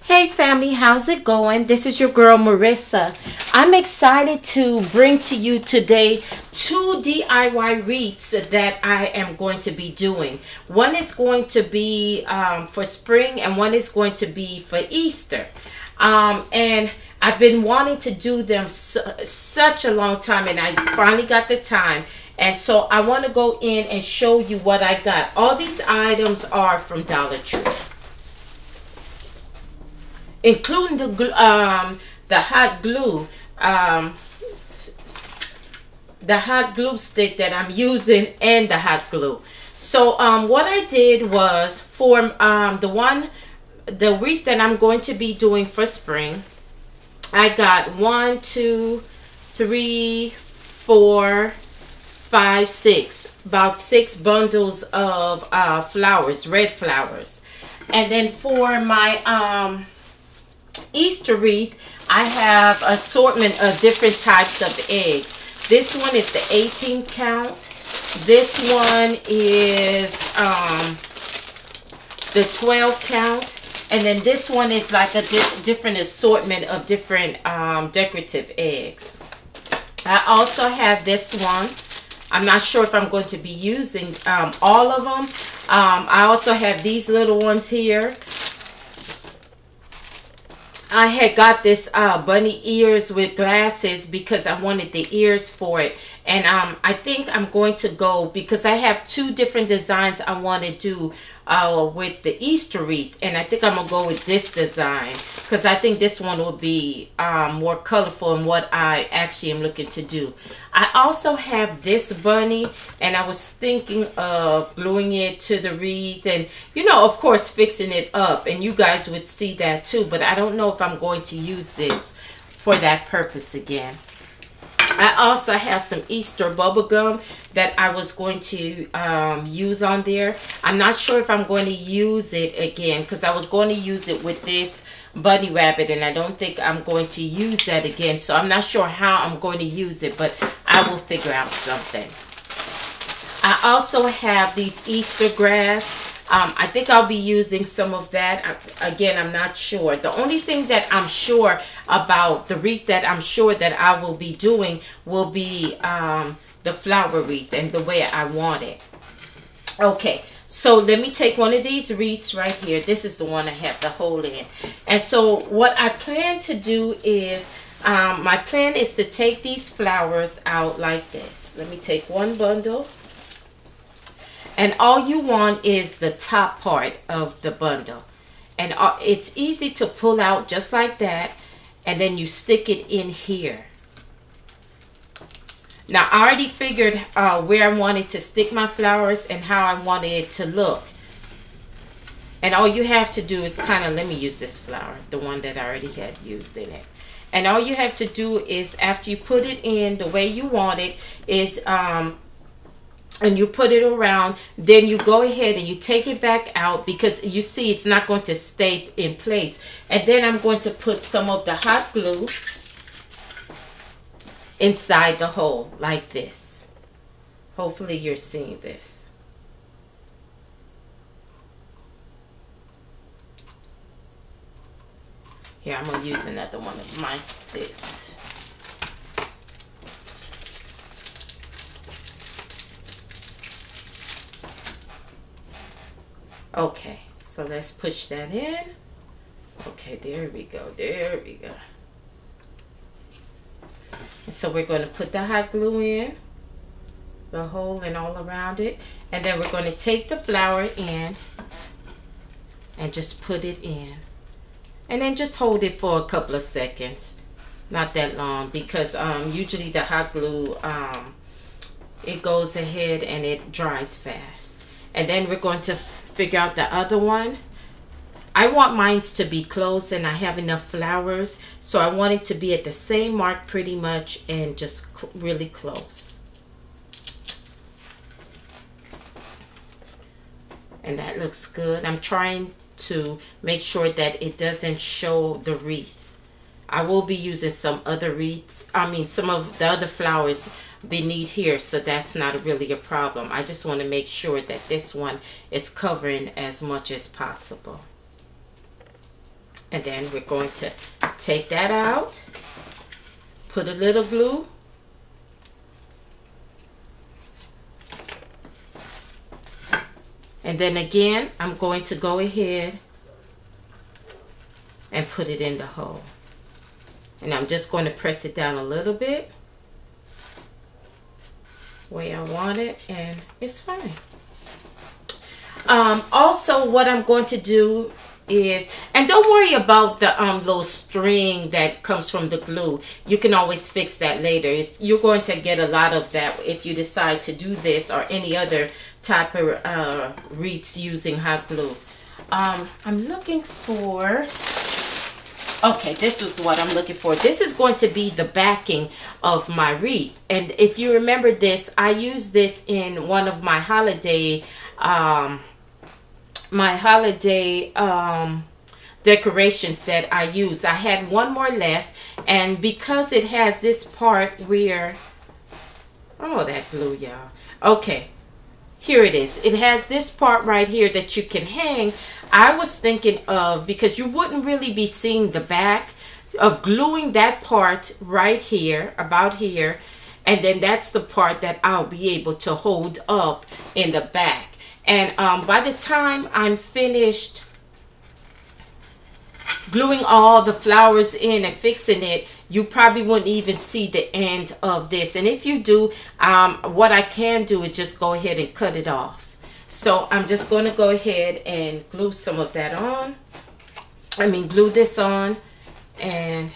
Hey family, how's it going? This is your girl Marissa. I'm excited to bring to you today two DIY wreaths that I am going to be doing. One is going to be for spring and one is going to be for Easter. And I've been wanting to do them such a long time, and I finally got the time. And so I want to go in and show you what I got. All these items are from Dollar Tree, including the hot glue, the hot glue stick that I'm using, and the hot glue. So what I did was for the wreath that I'm going to be doing for spring, I got 1, 2, 3, 4, 5, 6, about 6 bundles of flowers, red flowers. And then for my Easter wreath, I have assortment of different types of eggs. This one is the 18 count. This one is the 12 count. And then this one is like a different assortment of different decorative eggs. I also have this one. I'm not sure if I'm going to be using all of them. I also have these little ones here. I had got this bunny ears with glasses because I wanted the ears for it. And I think I'm going to go, because I have 2 different designs I want to do with the Easter wreath. And I think I'm going to go with this design because I think this one will be more colorful in what I actually am looking to do. I also have this bunny, and I was thinking of gluing it to the wreath and, you know, of course, fixing it up. And you guys would see that too. But I don't know if I'm going to use this for that purpose again. I also have some Easter bubble gum that I was going to use on there. I'm not sure if I'm going to use it again because I was going to use it with this bunny rabbit, and I don't think I'm going to use that again. So I'm not sure how I'm going to use it, but I will figure out something. I also have these Easter grass. I think I'll be using some of that. Again, I'm not sure. The only thing that I'm sure about the wreath that I'm sure that I will be doing will be the flower wreath and the way I want it. Okay, so let me take one of these wreaths right here. This is the one I have the hole in. And so what I plan to do is, my plan is to take these flowers out like this. Let me take one bundle. And all you want is the top part of the bundle. And it's easy to pull out just like that. And then you stick it in here. Now, I already figured where I wanted to stick my flowers and how I wanted it to look. And all you have to do is kind of, let me use this flower, the one that I already had used in it. And all you have to do is, after you put it in the way you want it, is and you put it around, then you go ahead and you take it back out, because you see it's not going to stay in place. And then I'm going to put some of the hot glue inside the hole like this. Hopefully you're seeing this. Here, I'm going to use another one of my sticks. Okay, so let's push that in. Okay, there we go. There we go. And so we're going to put the hot glue in, the hole and all around it. And then we're going to take the flower in and just put it in. And then just hold it for a couple of seconds. Not that long, because usually the hot glue, it goes ahead and it dries fast. And then we're going to figure out the other one. I want mine to be close, and I have enough flowers, so I want it to be at the same mark pretty much, and just really close. And that looks good. I'm trying to make sure that it doesn't show the wreath. I will be using some other wreaths, some of the other flowers beneath here, so that's not really a problem. I just want to make sure that this one is covering as much as possible. And then we're going to take that out, put a little glue, and then again I'm going to go ahead and put it in the hole. And I'm just going to press it down a little bit way I want it, and it's fine. Also, what I'm going to do is, and don't worry about the little string that comes from the glue. You can always fix that later. You're going to get a lot of that if you decide to do this or any other type of wreaths using hot glue. I'm looking for, okay, this is what I'm looking for. This is going to be the backing of my wreath. And if you remember this, I used this in one of my holiday decorations that I use. I had one more left, and because it has this part where, oh, that glue, y'all. Okay, here it is. It has this part right here that you can hang. I was thinking of, because you wouldn't really be seeing the back, of gluing that part right here, about here, and then that's the part that I'll be able to hold up in the back. And by the time I'm finished gluing all the flowers in and fixing it, you probably wouldn't even see the end of this. And if you do, what I can do is just go ahead and cut it off. So I'm just going to go ahead and glue some of that on. Glue this on. And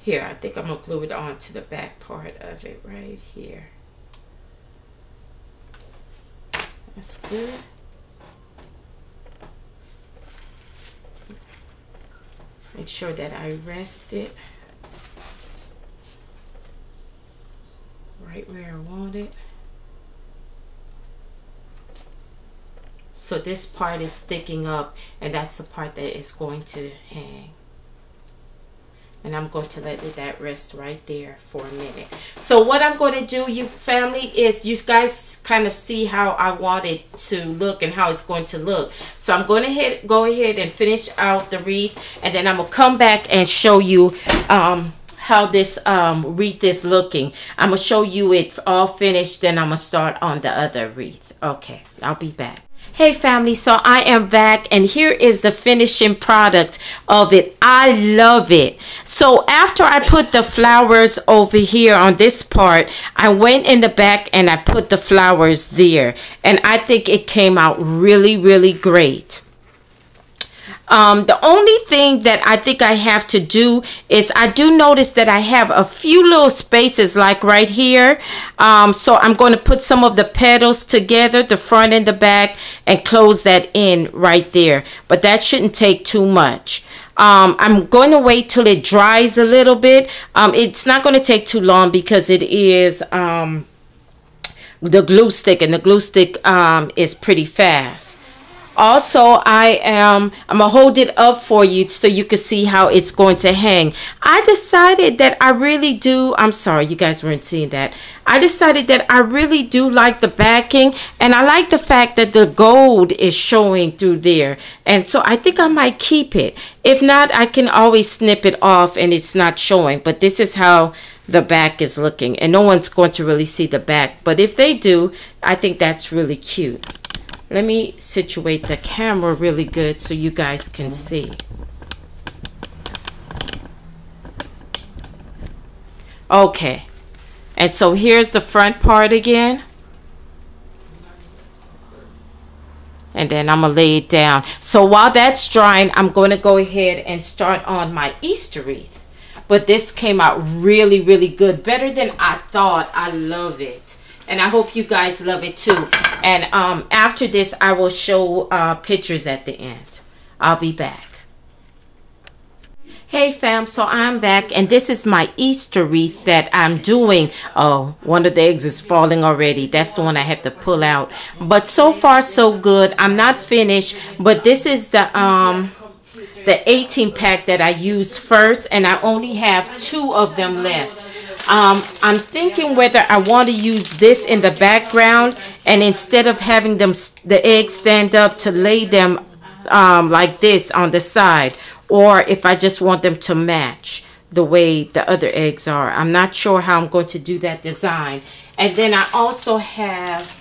here, I think I'm going to glue it on to the back part of it right here. That's good. Make sure that I rest it right where I want it. So this part is sticking up, and that's the part that is going to hang. And I'm going to let that rest right there for a minute. So what I'm going to do, you family, is you guys kind of see how I want it to look and how it's going to look. So I'm going to go ahead and finish out the wreath, and then I'm going to come back and show you how this wreath is looking. I'm going to show you it all finished, then I'm going to start on the other wreath. Okay, I'll be back. Hey family, so I am back, and here is the finishing product of it. I love it. So after I put the flowers over here on this part, I went in the back and I put the flowers there, and I think it came out really, really great. The only thing that I think I have to do is, I do notice that I have a few little spaces like right here. So I'm going to put some of the petals together, the front and the back, and close that in right there. But that shouldn't take too much. I'm going to wait till it dries a little bit. It's not going to take too long because it is the glue stick, and the glue stick is pretty fast. Also, I'm gonna hold it up for you so you can see how it's going to hang. I decided that I really do, I'm sorry you guys weren't seeing that. I decided that I really do like the backing, and I like the fact that the gold is showing through there. And so I think I might keep it. If not, I can always snip it off and it's not showing. But this is how the back is looking, and no one's going to really see the back. But if they do, I think that's really cute. Let me situate the camera really good so you guys can see. Okay. And so here's the front part again. And then I'm going to lay it down. So while that's drying, I'm going to go ahead and start on my Easter wreath. But this came out really, really good. Better than I thought. I love it. And I hope you guys love it too. And after this, I will show pictures at the end. I'll be back. Hey fam, so I'm back, and this is my Easter wreath that I'm doing. Oh, one of the eggs is falling already. That's the one I have to pull out. But so far so good. I'm not finished, but this is the 18 pack that I used first, and I only have 2 of them left. I'm thinking whether I want to use this in the background, and instead of having them the eggs stand up, to lay them like this on the side, or if I just want them to match the way the other eggs are. I'm not sure how I'm going to do that design. And then I also have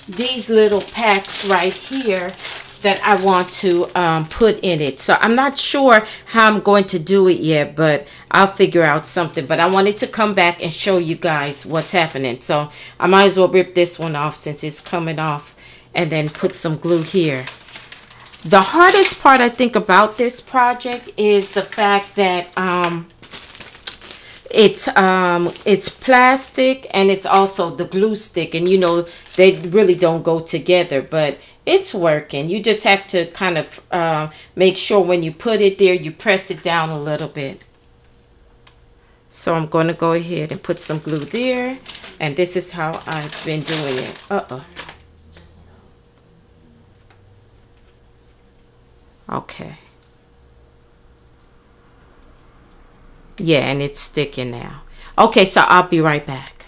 these little packs right here that I want to put in it. So I'm not sure how I'm going to do it yet, but I'll figure out something. But I wanted to come back and show you guys what's happening. So I might as well rip this one off since it's coming off, and then put some glue here. The hardest part I think about this project is the fact that it's plastic, and it's also the glue stick, and you know they really don't go together, but it's working. You just have to kind of make sure when you put it there, you press it down a little bit. So I'm going to go ahead and put some glue there, and this is how I've been doing it. Okay. Yeah, and it's sticking now. Okay, so I'll be right back.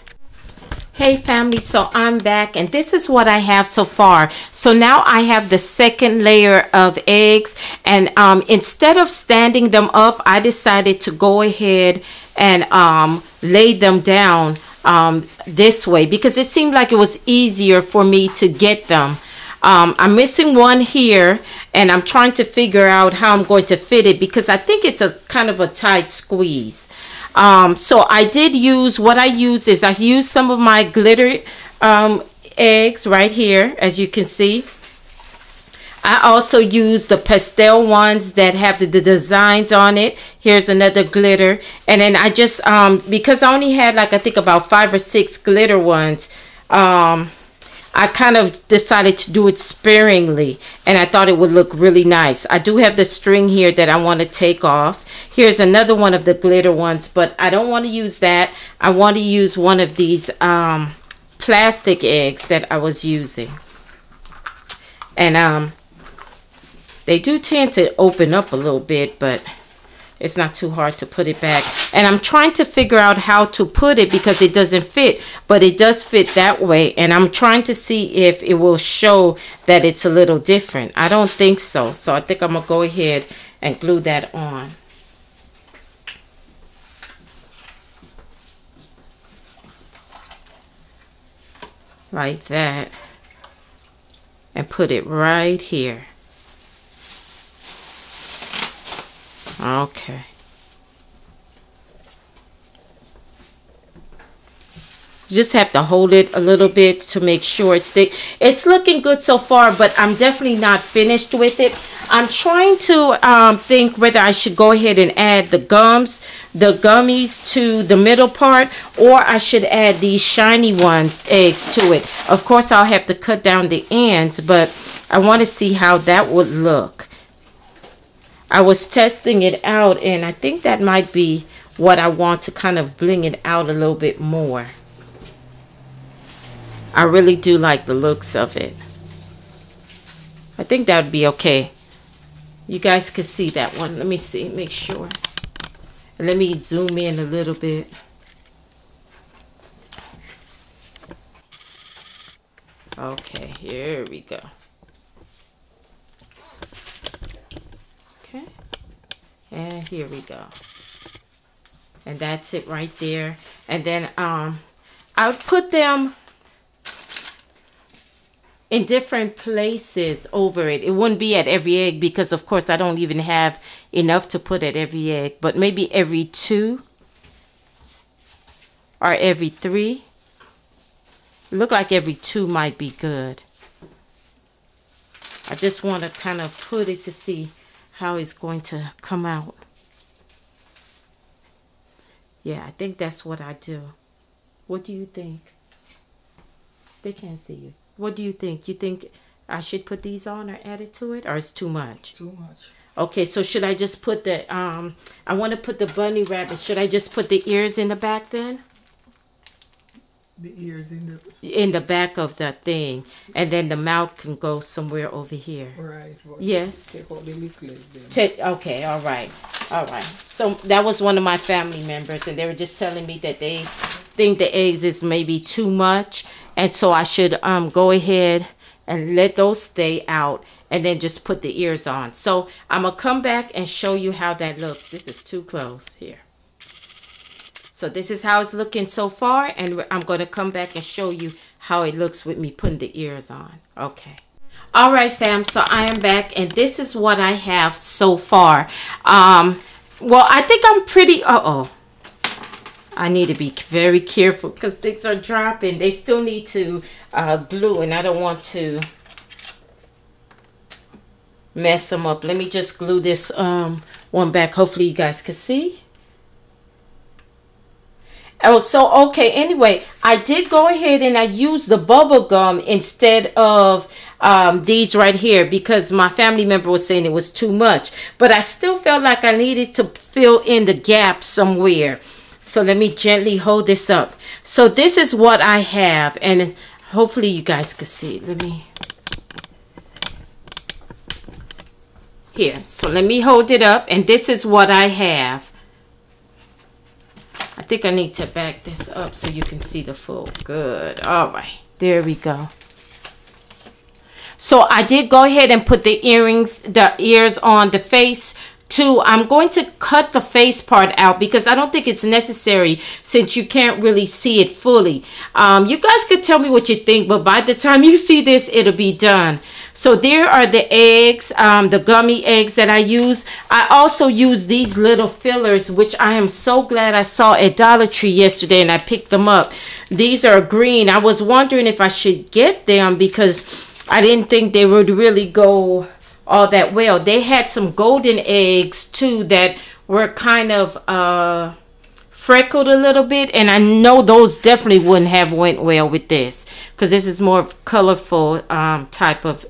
Hey family, so I'm back, and this is what I have so far. So now I have the second layer of eggs, and instead of standing them up, I decided to go ahead and lay them down this way, because it seemed like it was easier for me to get them. I'm missing one here, and I'm trying to figure out how I'm going to fit it, because I think it's a kind of a tight squeeze. So I did use, what I used is I used some of my glitter eggs right here, as you can see. I also used the pastel ones that have the designs on it. Here's another glitter. And then I just, because I only had like, I think about 5 or 6 glitter ones, I kind of decided to do it sparingly, and I thought it would look really nice. I do have the string here that I want to take off. Here's another one of the glitter ones, but I don't want to use that. I want to use one of these plastic eggs that I was using. And they do tend to open up a little bit, but it's not too hard to put it back. And I'm trying to figure out how to put it, because it doesn't fit, but it does fit that way. And I'm trying to see if it will show that it's a little different. I don't think so. So I think I'm going to go ahead and glue that on. Like that. And put it right here. Okay. You just have to hold it a little bit to make sure it's thick. It's looking good so far, but I'm definitely not finished with it. I'm trying to think whether I should go ahead and add the gummies to the middle part, or I should add these shiny eggs to it. Of course, I'll have to cut down the ends, but I want to see how that would look. I was testing it out, and I think that might be what I want to kind of bling it out a little bit more. I really do like the looks of it. I think that would be okay. You guys can see that one. Let me see, make sure. Let me zoom in a little bit. Okay, here we go. Okay, and here we go. And that's it right there. And then I would put them in different places over it. It wouldn't be at every egg, because of course I don't even have enough to put at every egg, but maybe every 2 or every 3. Look like every 2 might be good. I just want to kind of put it to see how it's going to come out. Yeah, I think that's what I do. What do you think? They can't see you. What do you think? You think I should put these on or add it to it, or it's too much? Too much. Okay, so should I just put the, I want to put the bunny rabbit. Should I just put the ears in the back then? The ears in the back of the thing, and then the mouth can go somewhere over here. Right. Yes. Take out the necklace then. Okay, all right. So that was one of my family members, and they were just telling me that they think the eggs is maybe too much, and so I should go ahead and let those stay out, and then just put the ears on. So I'm gonna come back and show you how that looks. This is too close here. So this is how it's looking so far, and I'm going to come back and show you how it looks with me putting the ears on. Okay. All right, fam. So I am back, and this is what I have so far. Well, I think I'm pretty... I need to be very careful because things are dropping. They still need to glue, and I don't want to mess them up. Let me just glue this one back. Hopefully you guys can see. Oh, so okay, anyway, I did go ahead and I used the bubble gum instead of these right here because my family member was saying it was too much, but I still felt like I needed to fill in the gap somewhere. So let me gently hold this up. So this is what I have, and hopefully you guys can see. Let me here. So let me hold it up, and this is what I have. I think I need to back this up so you can see the full. Good. All right. There we go. So I did go ahead and put the ears on the face too. I'm going to cut the face part out because I don't think it's necessary since you can't really see it fully. You guys could tell me what you think, but by the time you see this, it'll be done. So there are the eggs, the gummy eggs that I use. I also use these little fillers, which I am so glad I saw at Dollar Tree yesterday and I picked them up. These are green. I was wondering if I should get them because I didn't think they would really go all that well. They had some golden eggs too that were kind of freckled a little bit, and I know those definitely wouldn't have went well with this because this is more of colorful type of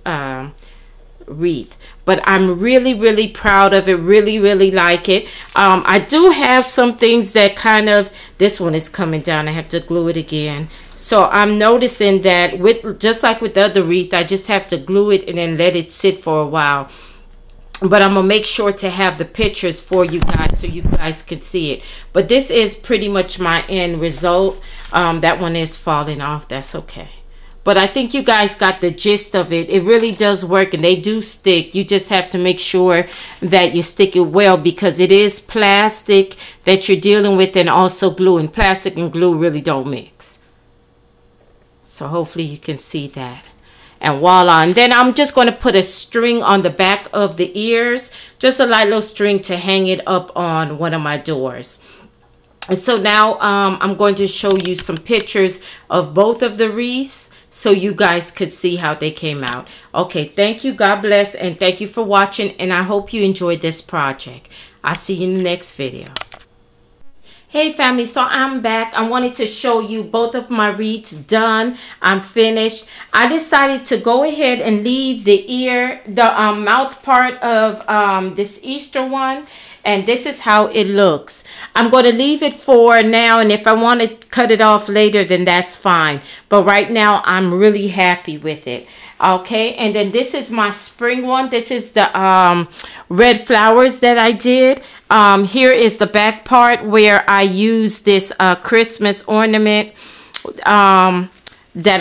wreath. But I'm really proud of it. Really like it. I do have some things that kind of, this one is coming down. I have to glue it again. So I'm noticing that with just like with the other wreath, I just have to glue it and then let it sit for a while. But I'm going to make sure to have the pictures for you guys so you guys can see it. But this is pretty much my end result. That one is falling off. That's okay. But I think you guys got the gist of it. It really does work and they do stick. You just have to make sure that you stick it well because it is plastic that you're dealing with and also glue. And plastic and glue really don't mix. So hopefully you can see that. And voila. And then I'm just going to put a string on the back of the ears. Just a light little string to hang it up on one of my doors. And so now I'm going to show you some pictures of both of the wreaths so you guys could see how they came out. Okay, thank you. God bless. And thank you for watching. And I hope you enjoyed this project. I'll see you in the next video. Hey family, so I'm back. I wanted to show you both of my wreaths done. I'm finished. I decided to go ahead and leave the mouth part of this Easter one. And this is how it looks. I'm going to leave it for now. And if I want to cut it off later, then that's fine. But right now, I'm really happy with it. Okay, and then this is my spring one. This is the red flowers that I did. Here is the back part where I use this Christmas ornament that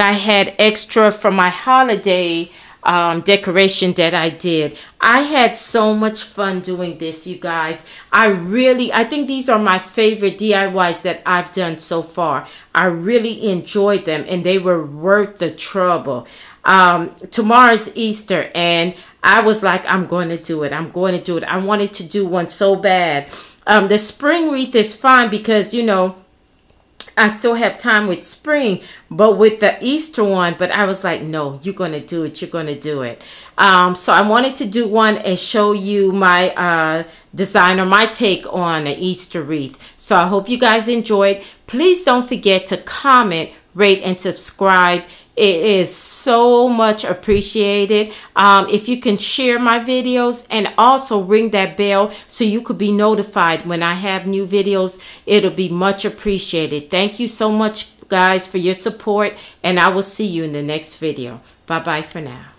I had extra from my holiday decoration that I did. I had so much fun doing this, you guys. I think these are my favorite DIYs that I've done so far. I really enjoyed them and they were worth the trouble. Tomorrow's Easter and I was like, I'm going to do it. I'm going to do it. I wanted to do one so bad. The spring wreath is fine because, you know, I still have time with spring, but with the Easter one, but I was like, no, you're going to do it. You're going to do it. So I wanted to do one and show you my design or my take on an Easter wreath. So I hope you guys enjoyed. Please don't forget to comment, rate, and subscribe. It is so much appreciated. If you can share my videos and also ring that bell so you could be notified when I have new videos, it'll be much appreciated. Thank you so much, guys, for your support, and I will see you in the next video. Bye-bye for now.